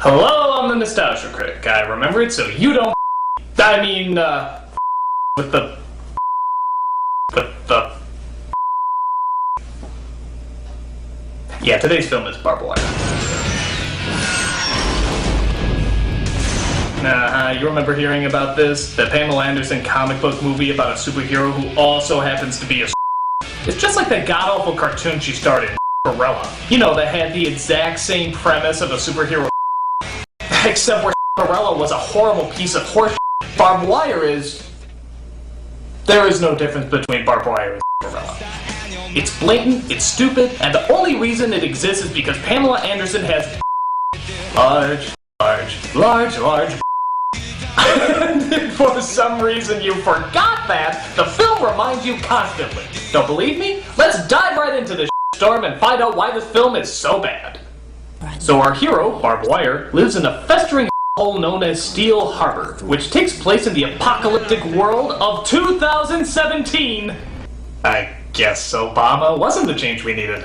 Hello, I'm the Nostalgia Critic. I remember it so you don't I mean, with the... Yeah, today's film is Barb Wire. You remember hearing about this? The Pamela Anderson comic book movie about a superhero who also happens to be a It's just like that god-awful cartoon she starred in, Barella. You know, that had the exact same premise of a superhero except where Barella was a horrible piece of horse. Barbed Wire is... There is no difference between Barbed Wire and Barella. It's blatant, it's stupid, and the only reason it exists is because Pamela Anderson has large. And for some reason you forgot that, the film reminds you constantly. Don't believe me? Let's dive right into this storm and find out why this film is so bad. So our hero, Barbed Wire, lives in a festering hole known as Steel Harbor, which takes place in the apocalyptic world of 2017. I guess Obama wasn't the change we needed.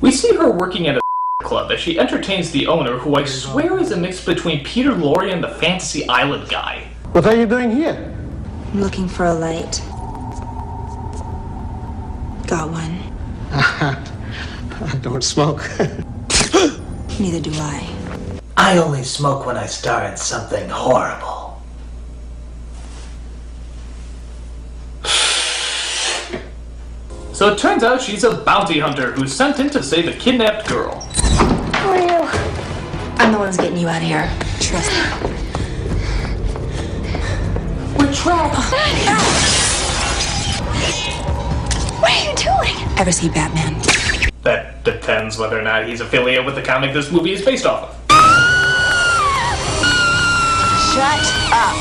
We see her working at a club as she entertains the owner, who I swear is a mix between Peter Lorre and the Fantasy Island guy. What are you doing here? I'm looking for a light. Got one. I don't smoke. Neither do I. I only smoke when I star in something horrible. So it turns out she's a bounty hunter who's sent in to save a kidnapped girl. Who are you? I'm the one who's getting you out of here. Trust me. We're trapped. What are you doing? Ever see Batman? That depends whether or not he's affiliated with the comic this movie is based off of. Shut up.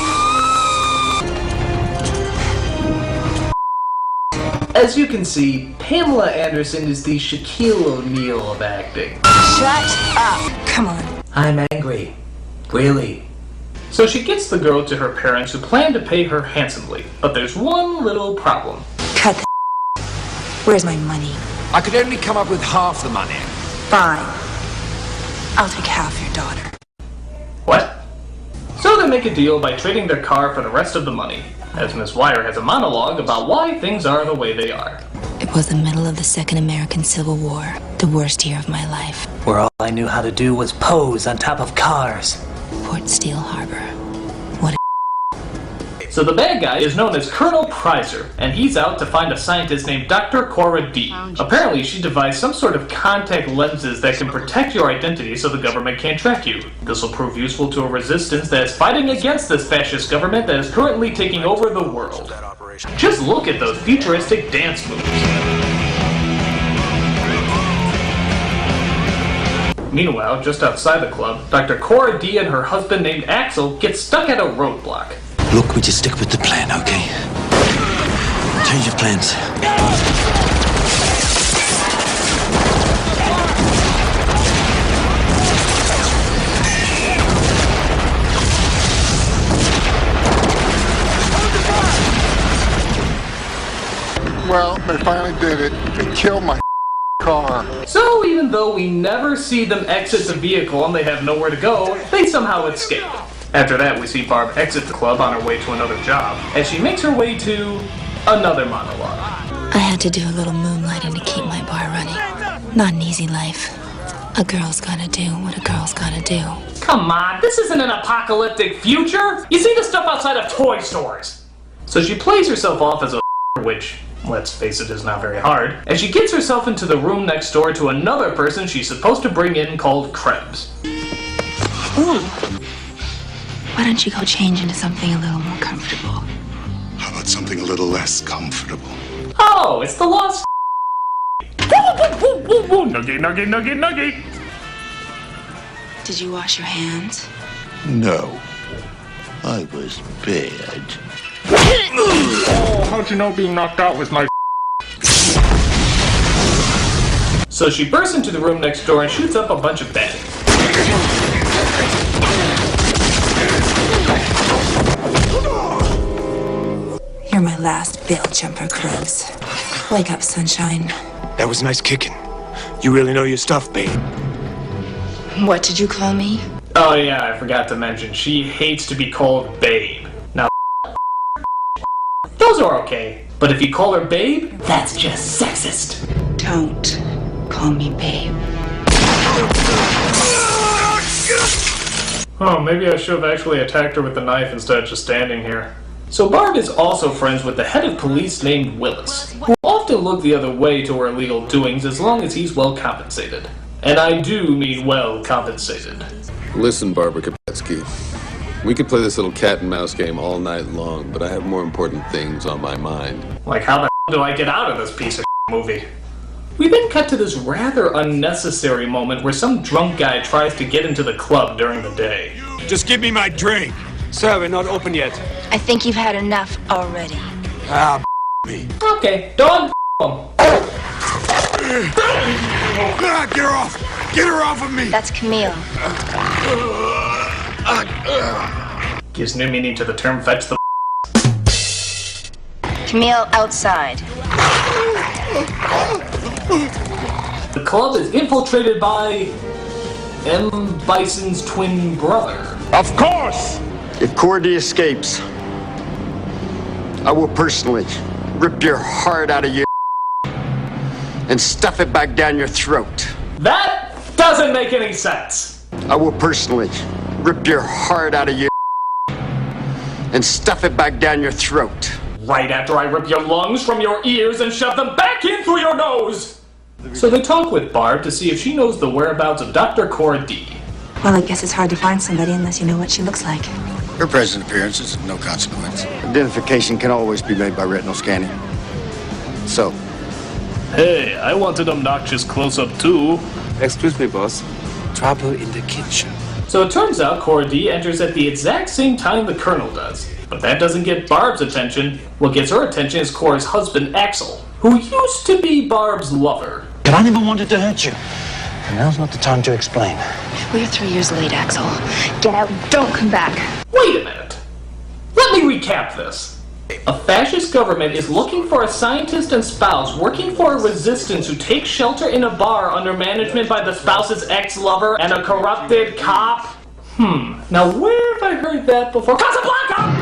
As you can see, Pamela Anderson is the Shaquille O'Neal of acting. Shut up. Come on. I'm angry. Really. So she gets the girl to her parents, who plan to pay her handsomely. But there's one little problem. Cut the Where's my money? I could only come up with half the money. Fine. I'll take half your daughter. What? So they make a deal by trading their car for the rest of the money, as Miss Wire has a monologue about why things are the way they are. It was the middle of the Second American Civil War, the worst year of my life. Where all I knew how to do was pose on top of cars. Port Steel Harbor. What a So the bad guy is known as Colonel Prizer, and he's out to find a scientist named Dr. Cora D. Apparently she devised some sort of contact lenses that can protect your identity so the government can't track you. This will prove useful to a resistance that is fighting against this fascist government that is currently taking over the world. Just look at those futuristic dance moves. Meanwhile, just outside the club, Dr. Cora D and her husband named Axel get stuck at a roadblock. Look, we just stick with the plan, okay? Change of plans. Well, they finally did it. They killed my car. So even though we never see them exit the vehicle and they have nowhere to go, they somehow escape. After that, we see Barb exit the club on her way to another job, as she makes her way to another monologue. I had to do a little moonlighting to keep my bar running. Not an easy life. A girl's gotta do what a girl's gotta do. Come on, this isn't an apocalyptic future! You see the stuff outside of toy stores! So she plays herself off as a which, let's face it, is not very hard, as she gets herself into the room next door to another person she's supposed to bring in called Krebs. Ooh. Why don't you go change into something a little more comfortable? How about something a little less comfortable? Oh, it's the lost Nugget, nugget, nugget, nugget! Did you wash your hands? No. I was bad. Oh, how'd you know being knocked out was my So she bursts into the room next door and shoots up a bunch of baddies. You're my last bail jumper, Krebs. Wake up, sunshine. That was nice kicking. You really know your stuff, babe. What did you call me? Oh yeah, I forgot to mention, she hates to be called babe. Now, those are okay, but if you call her babe, that's just sexist. Don't call me babe. Oh, maybe I should have actually attacked her with the knife instead of just standing here. So Barb is also friends with the head of police named Willis, who often look the other way to her illegal doings as long as he's well compensated. And I do mean well compensated. Listen, Barbara Kapetsky. We could play this little cat and mouse game all night long, but I have more important things on my mind. Like, how the do I get out of this piece of movie? We then cut to this rather unnecessary moment where some drunk guy tries to get into the club during the day. Just give me my drink. Sir, we're not open yet. I think you've had enough already. Ah, me. Okay, dog him. Get her off! Get her off of me! That's Camille. Gives new meaning to the term fetch the Camille outside. The club is infiltrated by M. Bison's twin brother. Of course! If Cordy escapes, I will personally rip your heart out of you and stuff it back down your throat. That doesn't make any sense. I will personally rip your heart out of you and stuff it back down your throat. Right after I rip your lungs from your ears and shove them back in through your nose. So they talk with Barb to see if she knows the whereabouts of Dr. Cora D. Well, I guess it's hard to find somebody unless you know what she looks like. Her present appearance is of no consequence. Identification can always be made by retinal scanning. So, Hey, I wanted obnoxious close-up too. Excuse me, boss. Trouble in the kitchen. So it turns out Cora D enters at the exact same time the Colonel does. But that doesn't get Barb's attention. What gets her attention is Cora's husband, Axel, who used to be Barb's lover. But I never wanted to hurt you. And now's not the time to explain. We're 3 years late, Axel. Get out. Don't come back. Wait a minute. Let me recap this. A fascist government is looking for a scientist and spouse working for a resistance who takes shelter in a bar under management by the spouse's ex-lover and a corrupted cop. Now where have I heard that before? Casablanca!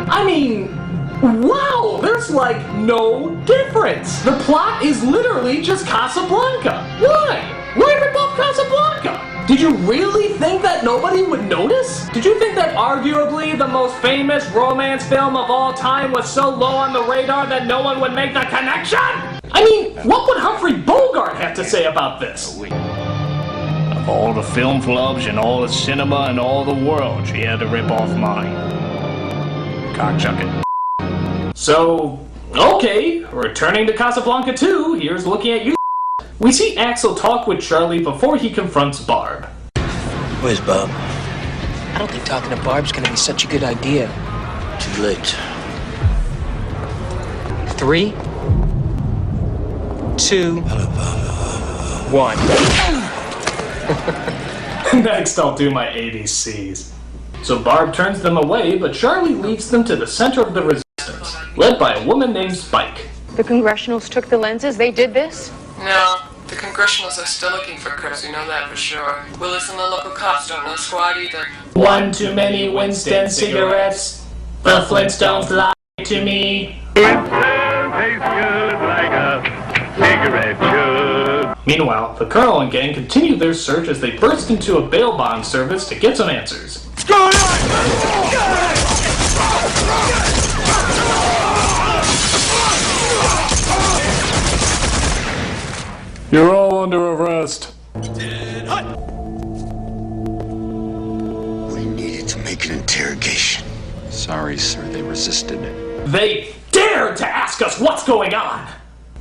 I mean, wow, there's like no difference. The plot is literally just Casablanca. Why? Why rip off Casablanca? Did you really think that nobody would notice? Did you think that arguably the most famous romance film of all time was so low on the radar that no one would make the connection? I mean, what would Humphrey Bogart have to say about this? Of all the film clubs and all the cinema and all the world, she had to rip off mine. Cockchucking. So, okay, returning to Casablanca 2, here's looking at you. We see Axel talk with Charlie before he confronts Barb. Where's Bob? I don't think talking to Barb's gonna be such a good idea. Too late. 3, 2, 1. Next, I'll do my ABCs. So Barb turns them away, but Charlie leads them to the center of the resistance, led by a woman named Spike. The congressionals took the lenses? They did this? No, the congressionals are still looking for Chris, we know that for sure. Willis and the local cops don't know squad either. One too many Winston cigarettes. The Flintstones lied to me. Winston tastes good like a cigarette should. Meanwhile, the Colonel and gang continue their search as they burst into a bail bond service to get some answers. What's going on? You're all under arrest. we needed to make an interrogation. Sorry, sir, they resisted. They dared to ask us what's going on!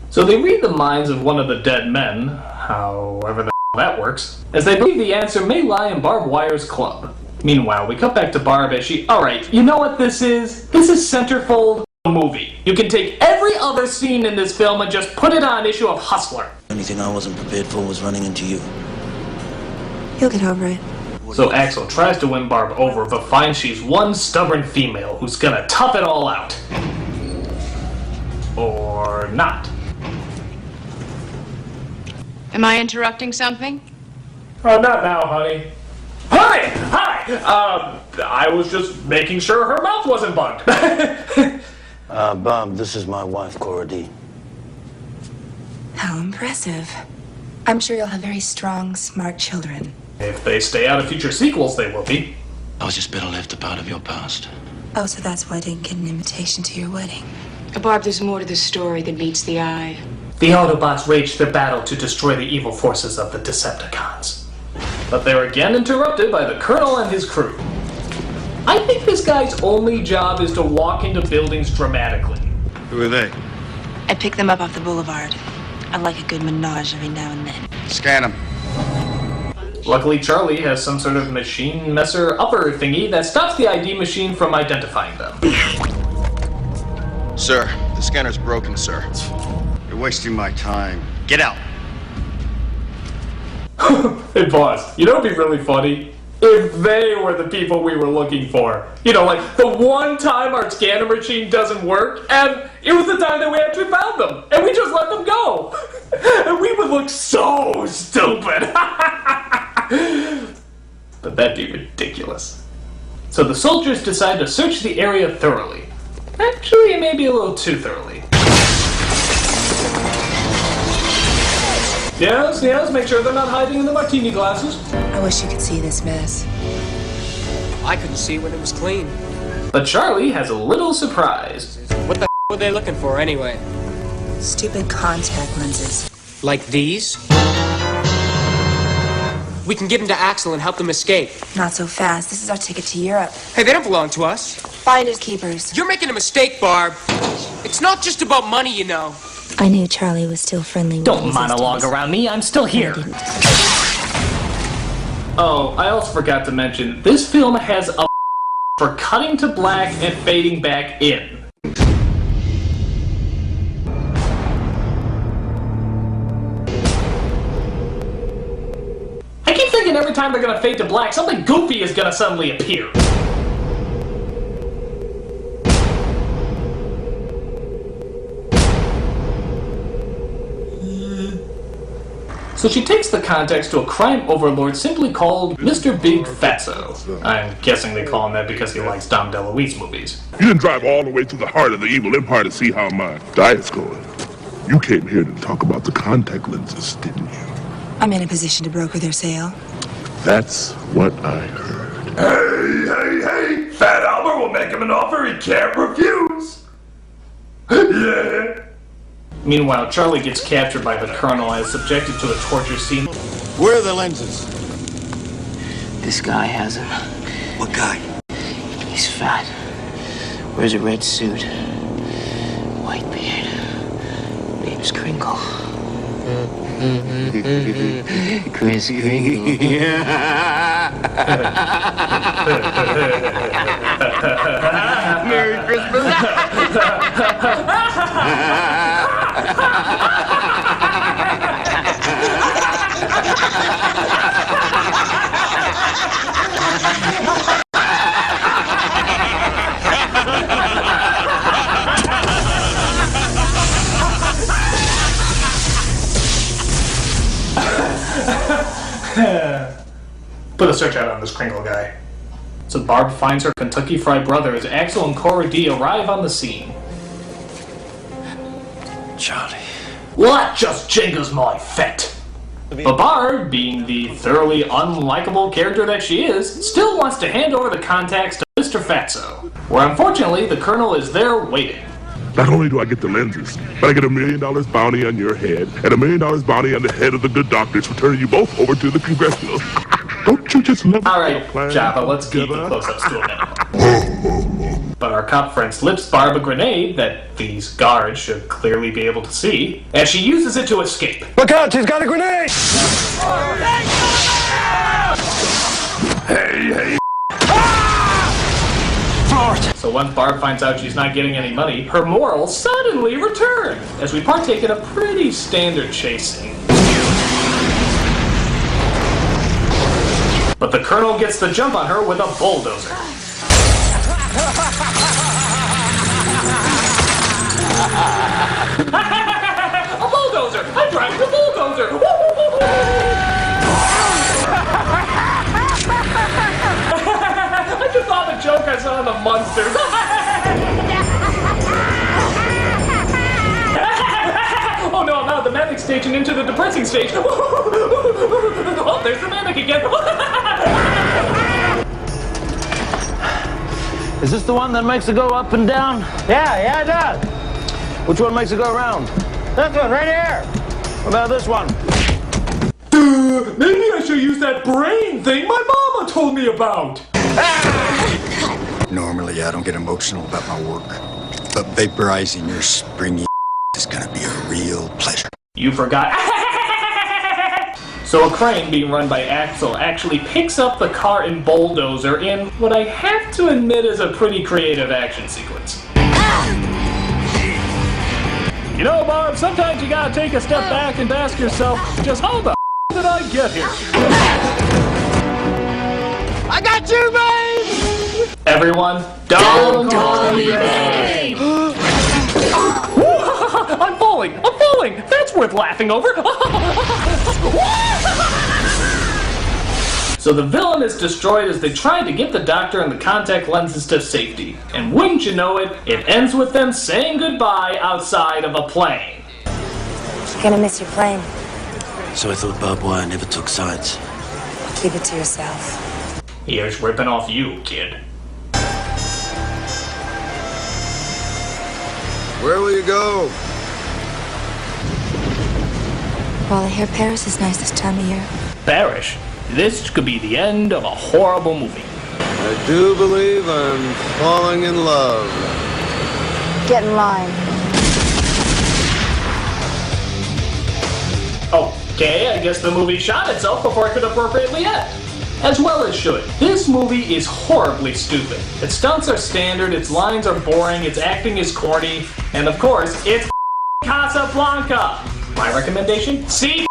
So they read the minds of one of the dead men, however the that works, as they believe the answer may lie in Barb Wire's club. Meanwhile, we cut back to Barb as she, alright, you know what this is? This is Centerfold movie. You can take every other scene in this film and just put it on an issue of Hustler. The only thing I wasn't prepared for was running into you. You'll get over it. So Axel tries to win Barb over, but finds she's one stubborn female who's gonna tough it all out. Or not. Am I interrupting something? Not now, honey. Honey! Hi! I was just making sure her mouth wasn't bugged. Bob, this is my wife, Cora D. How impressive. I'm sure you'll have very strong, smart children. If they stay out of future sequels, they will be. I was just better left a part of your past. Oh, so that's why I didn't get an invitation to your wedding. Barb, there's more to this story than meets the eye. The Autobots waged their battle to destroy the evil forces of the Decepticons. But they were again interrupted by the Colonel and his crew. I think this guy's only job is to walk into buildings dramatically. Who are they? I pick them up off the boulevard. I like a good menage every now and then. Scan them. Luckily, Charlie has some sort of machine messer upper thingy that stops the ID machine from identifying them. Sir, the scanner's broken, sir. You're wasting my time. Get out. Hey, boss, you know what'd be really funny? If they were the people we were looking for. You know, like, the one time our scanner machine doesn't work, and it was the time that we actually found them, and we just let them go. And we would look so stupid. But that'd be ridiculous. So the soldiers decide to search the area thoroughly. Actually, maybe a little too thoroughly. Yes, make sure they're not hiding in the martini glasses. I wish you could see this mess. I couldn't see when it was clean. But Charlie has a little surprise. What the were they looking for anyway? Stupid contact lenses. Like these? We can get into Axel and help them escape. Not so fast. This is our ticket to Europe. Hey, they don't belong to us. Finders keepers. You're making a mistake, Barb. It's not just about money, you know. I knew Charlie was still friendly with Don't monologue around me, I'm still here. Oh, I also forgot to mention, this film has a for cutting to black and fading back in. I keep thinking every time they're gonna fade to black, something goofy is gonna suddenly appear. So she takes the context to a crime overlord simply called Mr. Big Fatso. I'm guessing they call him that because he likes Dom DeLuise movies. You didn't drive all the way to the heart of the evil empire to see how my diet's going. You came here to talk about the contact lenses, didn't you? I'm in a position to broker their sale. That's what I heard. Hey, Fat Albert will make him an offer he can't refuse. Yeah. Meanwhile, Charlie gets captured by the Colonel and is subjected to a torture scene. Where are the lenses? This guy has them. What guy? He's fat. Wears a red suit. White beard. Name's Kringle. Chris Kringle. Merry Christmas. Put a search out on this Kringle guy. So Barb finds her Kentucky Fried Brother as Axel and Cora D arrive on the scene. Charlie. Well, that just jingles my fet. But Barb, being the thoroughly unlikable character that she is, still wants to hand over the contacts to Mr. Fatso, where unfortunately the Colonel is there waiting. Not only do I get the lenses, but I get $1 million bounty on your head and $1 million bounty on the head of the good doctors for turning you both over to the congressionals. Don't you just love Alright, Java, let's keep the close-ups to a minimum. But our cop friend slips Barb a grenade that these guards should clearly be able to see, and she uses it to escape. Look out, she's got a grenade! Hey. So once Barb finds out she's not getting any money, her morals suddenly return, as we partake in a pretty standard chase scene. But the Colonel gets the jump on her with a bulldozer. A bulldozer! I'm driving a bulldozer! town of monsters. Oh no, I'm out of the manic stage and into the depressing stage. Oh, there's the manic again. Is this the one that makes it go up and down? Yeah, it does. Which one makes it go around? This one, right here. What about this one? Maybe I should use that brain thing my mama told me about. Normally, I don't get emotional about my work, but vaporizing your springy is gonna be a real pleasure. You forgot. So a crane being run by Axel actually picks up the car and bulldozer in what I have to admit is a pretty creative action sequence. You know, Barb, sometimes you gotta take a step back and ask yourself, just how the did I get here? I got you, babe! Everyone, don't call me babe! I'm falling! That's worth laughing over! So the villain is destroyed as they try to get the doctor and the contact lenses to safety. And wouldn't you know it, it ends with them saying goodbye outside of a plane. You're gonna miss your plane. So I thought barbed wire never took sides. Keep it to yourself. Here's ripping off you, kid. Where will you go? Well, I hear Paris is nice this time of year. Parrish, this could be the end of a horrible movie. I do believe I'm falling in love. Get in line. Okay, I guess the movie shot itself before it could appropriately end. As well it should. This movie is horribly stupid. Its stunts are standard, its lines are boring, its acting is corny, and of course, it's Casablanca. My recommendation? See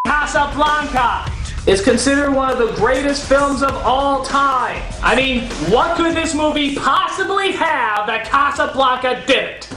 Casablanca. It's considered one of the greatest films of all time. I mean, what could this movie possibly have that Casablanca didn't?